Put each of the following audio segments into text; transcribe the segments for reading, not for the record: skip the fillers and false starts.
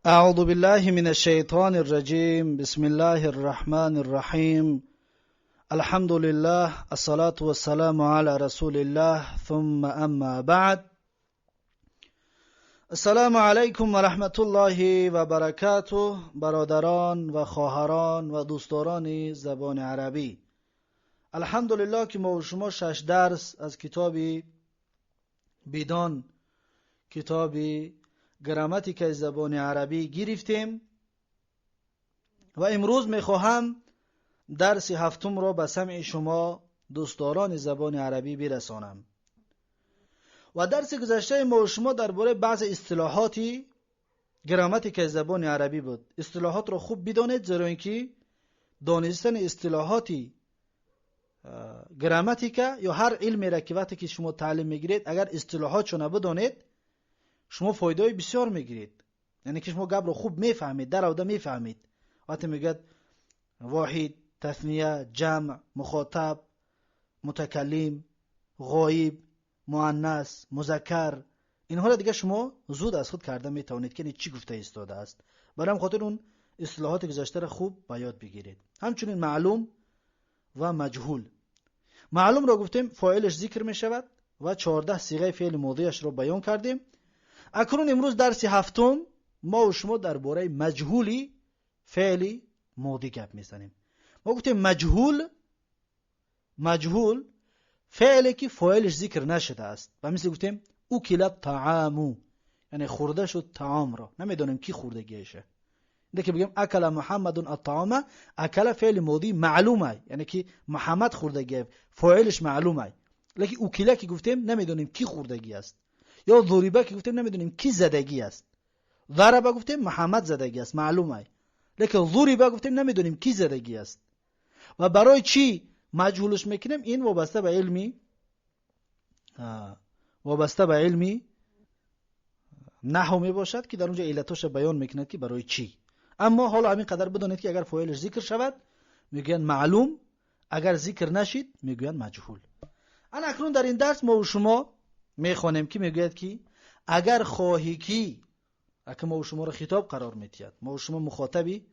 أعوذ بالله من الشيطان الرجيم. بسم الله الرحمن الرحيم. الحمد لله، الصلاة والسلام على رسول الله، ثم أما بعد. السلام علیکم و رحمت الله و برکاته. برادران و خواهران و دوستداران زبان عربی، الحمدلله که ما و شما 6 درس از کتاب بیدان، کتاب گراماتیک زبان عربی گرفتیم و امروز میخواهم درس هفتم را به سمع شما دوستداران زبان عربی برسانم. و درس گذشته ما و شما درباره بعض اصطلاحاتی گراماتیک زبان عربی بود. اصطلاحات را خوب بدانید، زیرا اینکه دانستن اصطلاحاتی گراماتیک یا هر علمی را که وقتی که شما تعلیم میگیرید اگر اصطلاحاتشو نبدانید شما فایده بسیار میگیرید. یعنی که شما گپ رو خوب میفهمید، در آوده میفهمید. وقتی میگید واحد، تثنیه، جمع، مخاطب، متکلم، غایب، مؤنث، مذکر، اینها را دیگه شما زود از خود کرده میتوانید که چی گفته ایستاده است. برای خاطر اون اصطلاحات گذشته را خوب به یاد بگیرید. همچنین معلوم و مجهول. معلوم را گفتیم فاعلش ذکر می شود و 14 صیغه فعل ماضیش را بیان کردیم. اکنون امروز درس هفتم ما و شما درباره مجهولی فعل ماضی گپ میزنیم. ما گفتیم مجهول فعلی که فاعلش ذکر نشده است. و مثل گفتیم اکل الطعام، یعنی خورده شد طعام را، نمیدونیم کی خوردگیشه. اینه که بگیم اکل محمد الطعام، اکل فعل ماضی معلومه، یعنی که محمد خوردگی، فاعلش معلومه. لیکن اکل که گفتیم نمیدونیم کی خوردگی است. یا ضریبه که گفتیم نمیدونیم کی زدگی است. ضربه گفتیم محمد زدگی است، معلومه. لیکن ضریبه گفتیم نمیدونیم کی زدگی است. و برای چی مجهولش میکنیم؟ این وابسته به علمی نحو می باشد که در اونجا علتش بیان میکند که برای چی. اما حالا همین قدر بدونید که اگر فاعلش ذکر شود میگن معلوم، اگر ذکر نشید میگن مجهول. انا اکنون در این درس ما و شما میخوانیم که میگوید که اگر خواهی کی، اگر ما و شما را خطاب قرار میتید، ما و شما مخاطبی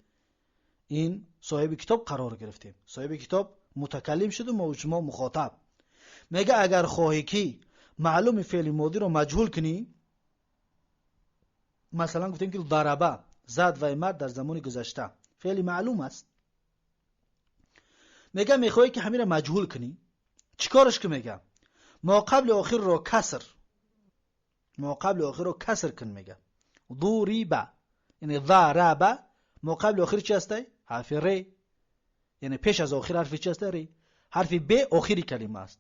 این صاحب کتاب قرار گرفتیم، صاحب کتاب متکلم شد و ما و شما مخاطب. میگه اگر خواهی کی معلوم فعل ماضی رو مجهول کنی، مثلا گفتیم که ضربه، زد و مرد در زمان گذشته فعل معلوم است. میگه میخوای که همین رو مجهول کنی، چیکارش که میگه ما قبل آخر رو کسر، ما قبل آخر رو کسر کن. میگه ضریبه، یعنی ضربه، ما قبل آخر چی هسته؟ حرف ر، یعنی پیش از آخر حرف چی هسته؟ ر. حرف ب آخری کلمه است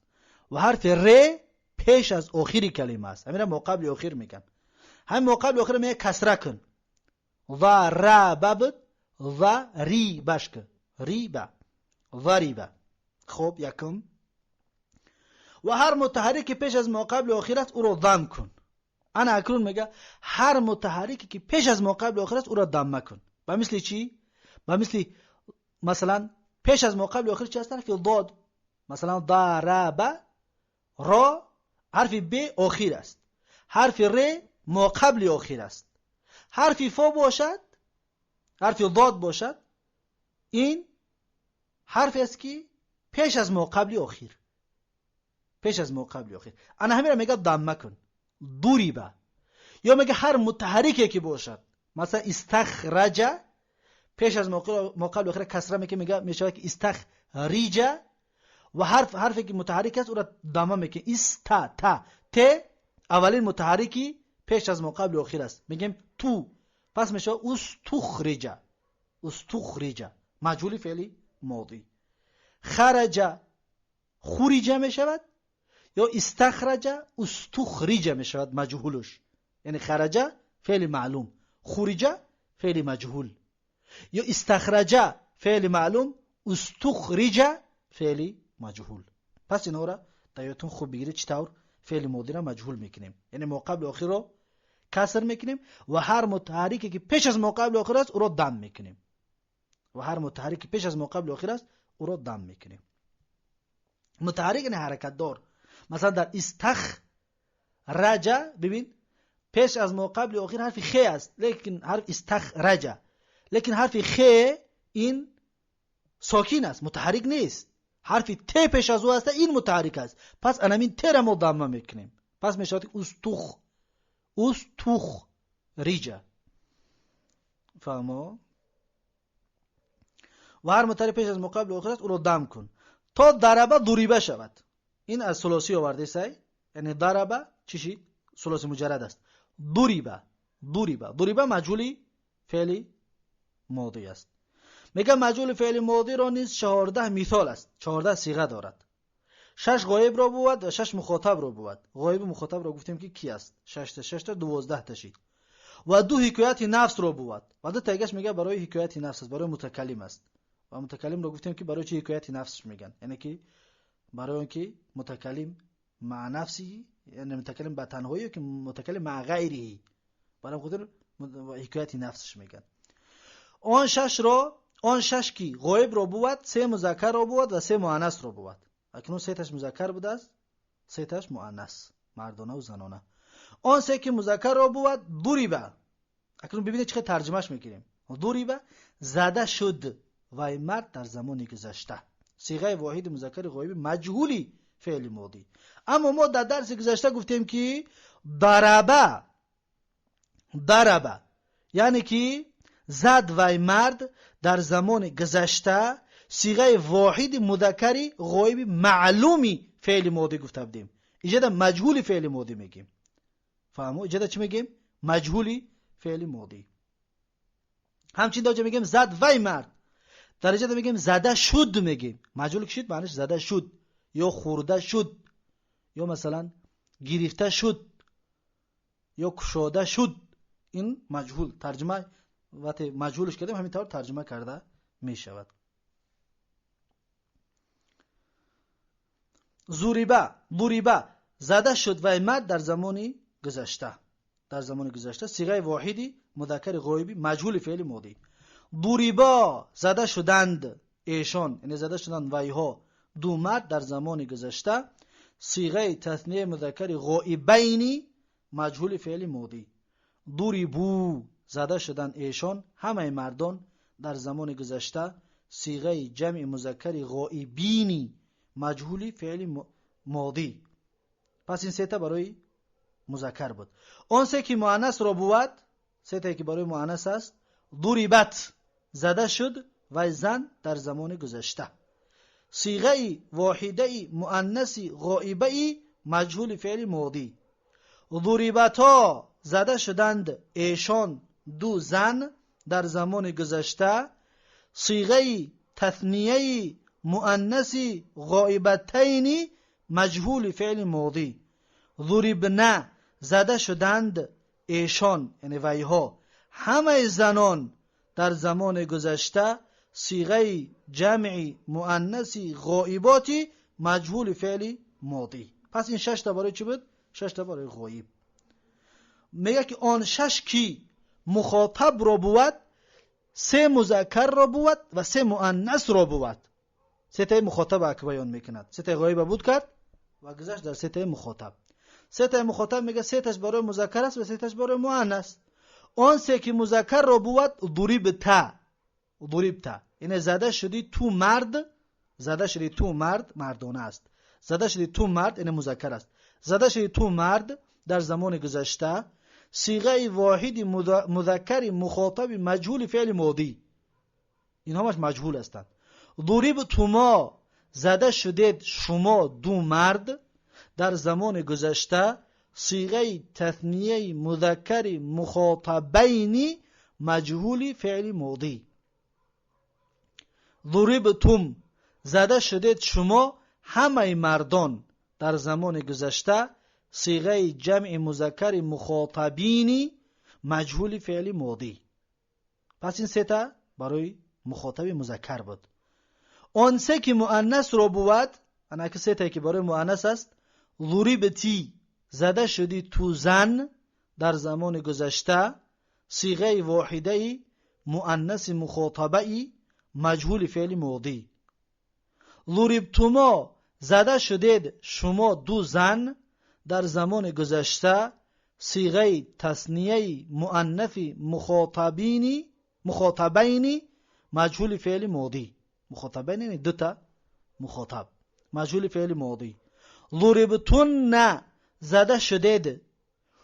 و حرف ر پیش از آخری کلمه است. همین ما قبل آخر میگن. هم ما قبل آخر میگه کسره کن، ضربه بود و ری بشک، ریبه، ضریبه. خب یکم. و هر متحرکی پیش از ما قبل آخر است او را ضم کن. انا اکنون میگه هر متحرکی که پیش از ما قبل آخر است او را ضم کن. به مثل چی؟ به مثل مثلا پیش از ما قبل آخر چی است؟ حرف ضاد. مثلا ضربه، را حرف ب آخر است، حرف ر ما قبل آخر است. حرف فا باشد، حرف ضاد باشد، این حرف است که پیش از ما قبل آخر، پیش از ما قبل آخر. انا همین را میگه ضم کن، ضریبه. یا میگه هر متحرکی که باشد، مثلا استخرج پیش از ما قبل آخر کسره میگه میشه که استخرج. و حرفی که متحرک است او را ضمه میکنه، استا تا ت اولین متحرکی پیش از ما قبل آخر است، میگیم تو، پس میشه استخرج، استخرج مجهول فعلی ماضی. خرج خرج میشود یا استخرج استخرج میشود مجهولش، یعنی خرج فعل معلوم، خرج فعل مجهول. یا استخرج فعل معلوم، استخرج فعل مجهول. پس اینا را دایتون خوب بگیرید چطور فعل ماضی را مجهول میکنیم. یعنی ما قبل آخر رو کسر میکنیم و هر متحرکی که پیش از ما قبل آخر است او را ضم میکنیم، و هر متحرکی پیش از ما قبل آخر است او را ضم میکنیم. متحرک یعنی حرکت دار. مثلا در استخرج ببین پیش از ما قبل و آخر حرف خ است، لیکن حرف استخرج، لیکن حرف خ این ساکین است، متحرک نیست. حرف ت پیش از او است، این متحرک است. پس انامین ت را ما ضمه میکنیم. پس میشه استخ ریجا. فهمو؟ و هر متحرک پیش از ما قبل و آخر است او را ضم کن تا ضربه ضریبه شود. این از ثلاثی آورده سعی، یعنی ضربه چی؟ ثلاثی مجرد است. ضریبه مجهولی فعلی ماضی است. میگه مجهول فعل ماضی را نیز 14 مثال است، 14 صیغه دارد. 6 غایب را بود و 6 مخاطب را بود. غایب و مخاطب را گفتیم که کی است؟ 6 تا 12 تا شید. و 2 حکایت نفس را بود. و دو تایگش میگه برای حکایت نفس است، برای متکلم است. و متکلم را گفتیم که برای چه حکایت نفسش میگن، یعنی که برای اینکه متکلم مع نفسی، یعنی متکلم با تنهایی، که متکلم مع غیره، برای خود حکایت نفسش میگن. آن شش کی غایب را بود، 3 مذکر را بود و 3 مؤنث را بود. اکنون 3 تاش مذکر بود است، 3 تاش مؤنث، مردانه و زنانه. آن 3 که مذکر را بود ضریبه. اکنون ببینید چه ترجمهش میکنیم. ضریبه زده شد و مرد در زمان گذشته. صیغه واحد مذکر غایب مجهولی فعل ماضی. اما ما در درس گذشته گفتیم که ضربه یعنی که زد و مرد در زمان گذشته صیغه واحد مذکر غایب معلومی فعل ماضی گفته بودیم. اینجا مجهولی فعل ماضی میگیم. فهمو؟ اینجا چی میگیم؟ مجهولی فعل ماضی. همچنین اینجا میگیم زد و مرد، در اینجا میگیم زده شد. میگیم مجهول که شد معنیش زده شد یا خورده شد یا مثلا گرفته شد یا کشاده شد. این مجهول ترجمه وقتی مجهولش کردیم همینطور ترجمه کرده می شود. ضریبه زده شد و مرد در زمان گذشته صیغه واحدی مذکر غایبی مجهول فعل ماضی. ضریبا زده شدند ایشان، یعنی زده شدند ویها 2 مرد در زمان گذشته صیغه تثنیه مذکر غایبین مجهول فعل ماضی. ضریبو زده شدند ایشان همه مردان در زمان گذشته صیغه جمع مذکر غایبین مجهول فعل ماضی. پس این 3 تا برای مذکر بود. اون 3 که مؤنث را بود، 3 تا که برای مؤنث است، ضریبت زده شد و زن در زمان گذشته صیغه واحده مؤنث غایبه مجهول فعل ماضی. ضریبتا زده شدند ایشان 2 زن در زمان گذشته صیغه تثنیه مؤنث غایبتین مجهول فعل ماضی. ضریبنا زده شدند ایشان یعنی ویها همه زنان در زمان گذشته صیغه جمع مؤنث غایباتی مجهول فعل ماضی. پس این 6 تا برای چی بود؟ 6 تا برای غایب. میگه که آن 6 کی مخاطب را بود، 3 مذکر را بود و 3 مؤنث را بود. 3 تا مخاطب که بیان میکند، 3 تا غایب بود کرد و گذشت در 3 تا مخاطب. 3 تا مخاطب میگه 3 تاش برای مذکر است و 3 تاش برای مؤنث. آن 3 که مذکر را بود ضریبتا یعنی زده شدی تو مرد مردانه است، زده شدی تو مرد یعنی مذکر است، زده شدی تو مرد در زمان گذشته صیغه واحد مذکر مخاطب مجهول فعل ماضی. این همش مجهول هستند. ضریبتما زده شدید شما 2 مرد در زمان گذشته صیغه تثنیه مذکر مخاطبین مجهول فعل ماضی. ضریبتم زده شدید شما همه مردان در زمان گذشته صیغه جمع مذکر مخاطبین مجهول فعل ماضی. پس این 3 تا برای مخاطب مذکر بود. آن 3 که مؤنث را بود، انا که 3 تا که برای مؤنث است، ضریبتی زده شدی تو زن در زمان گذشته صیغه واحده مؤنث مخاطبه مجهول فعل ماضی. ضریبتما زده شدید شما 2 زن در زمان گذشته صيغه تثنیه مؤنث مخاطبين مجهول فعل ماضي. مخاطبين یعنی دوتا مخاطب. مجهول فعل ماضی. ضربتن زده شدید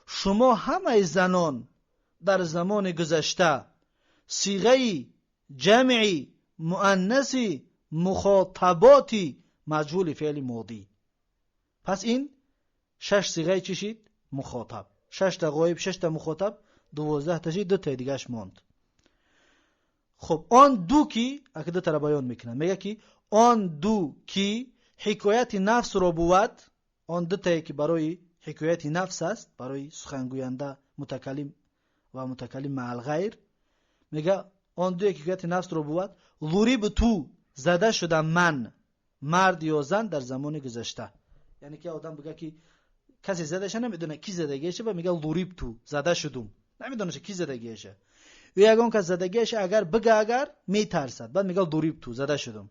شما همه زنان در زمان گذشته. صیغه جمعی مؤنثی مخاطباتی مجهول فعل ماضی. پس این 6 صیغه چی شد؟ مخاطب. 6 تا غایب، 6 تا مخاطب، 12 تا شد، 2 تا دیگه‌اش ماند. خب آن دو کی اگه تا بیان میکنم، میگه کی آن دو کی حکایت نفس رو بود. آن دو تایی که برای حکایت نفس است، برای سخنگوینده متکلم و متکلم مع الغیر. میگه آن دو حکایت نفس رو بود. ضریب تو زده شده من، مرد یا زن در زمان گذشته. یعنی که آدم بگه که کسی زدهش نمیدونه کی زدگیشه و میگه ضریب تو زده شدم، نمیدونه کی زدگیشه. و یگان که زدگیش اگر بگه اگر میترسد، بعد میگه ضریب تو زده شدم،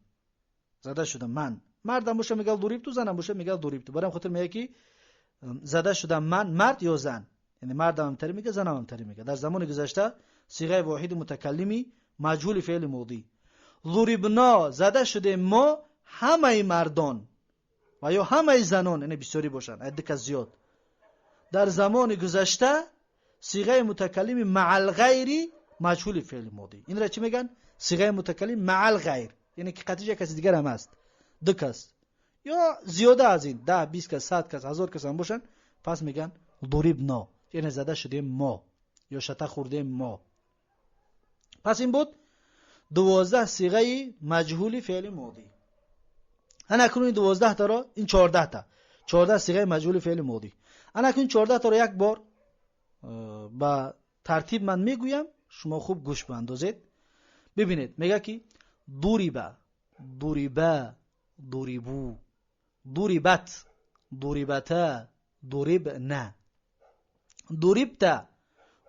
زده شدم من. مردم باشه میگه ضریب تو، زنم باشه میگه ضریب تو. برام خاطر میگه که زده شدم من، مرد یا زن. یعنی مردم هم تری میگه، زنم هم تری میگه. در زمان گذشته صیغه واحد متکلمی مجهول فعل ماضی. ضربنا زده شده ما همه مردان و یا همه زنان، یعنی بسیاری باشن، عده که زیاد. در زمان گذشته صیغه متکلم مع الغیر مجهول فعل ماضی. این را چی میگن؟ صیغه متکلم مع الغیر، یعنی که قطعی کسی دیگر هم هست، دو کس یا زیاده از این، 10 20 کس 100 کس 1000 کس هم باشن، پس میگن ضربنا، یعنی زده شده ما یا شته خورده ما. پس این بود 12 صیغه مجهول فعل ماضی. انا اکنون 12 تا را، این 14 صیغه مجهول فعل ماضی. انا اکنون 14 تا را یک بار با ترتیب من میگویم، شما خوب گوش بندازید. ببینید میگه که ضرب، ضربا، ضربو، ضربت، ضربتا، ضربنا، ضربت،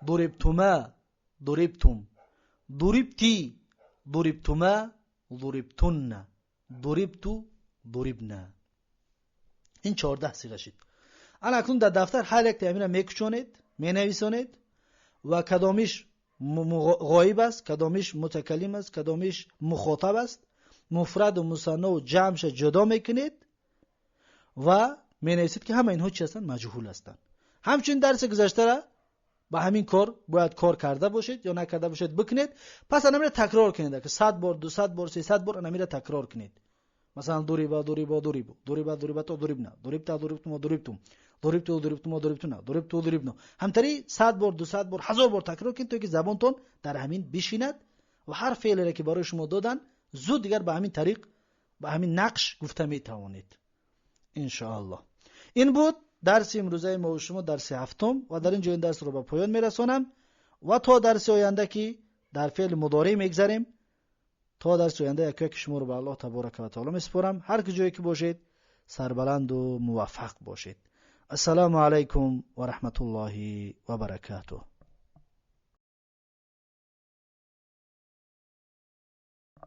ضربتما، ضربتم، ضربتی، ضربتما، ضربتن، ضربتو، ضربنا. این 14 صیغه شد. الان اکنون در دفتر هر یک تامین میکشونید، مینویسونید و کدامیش غایب است، کدامیش متکلم است، کدامیش مخاطب است، مفرد و مثنی و جمعش جدا میکنید و مینویسید که همه اینها چی هستن؟ مجهول هستند. همچنین درس گذشته را با همین کار باید کار کرده باشید یا نکرده باشید بکنید. پس انا میره تکرار کنید که 100 بار 200 بار 300 بار انا میره تکرار کنید. مثلا ضربا ضربا ضربو، ضربا ضربتا ضربنا، ضربتا ضربتم ضربتم، ضربتو ضربتم ضربتنا، ضربتو ضربنا. همطوری 100 بار 200 بار 1000 بار تکرار کنید تا که زبانتون در همین بشیند و هر فعلی را که برای شما دادن زود دیگر به همین طریق، به همین نقش گفته می توانید ان شاء الله. این بود درس امروزه ما و شما، درس هفتم، و در اینجا این درس رو به پایان میرسونم و تا درس آینده که در فعل مضارع میگذریم، تا درس آینده یک شما رو به الله تبارک و تعالی میسپارم. هر کجایی که باشید سربلند و موفق باشید. السلام علیکم و رحمت الله و برکاته.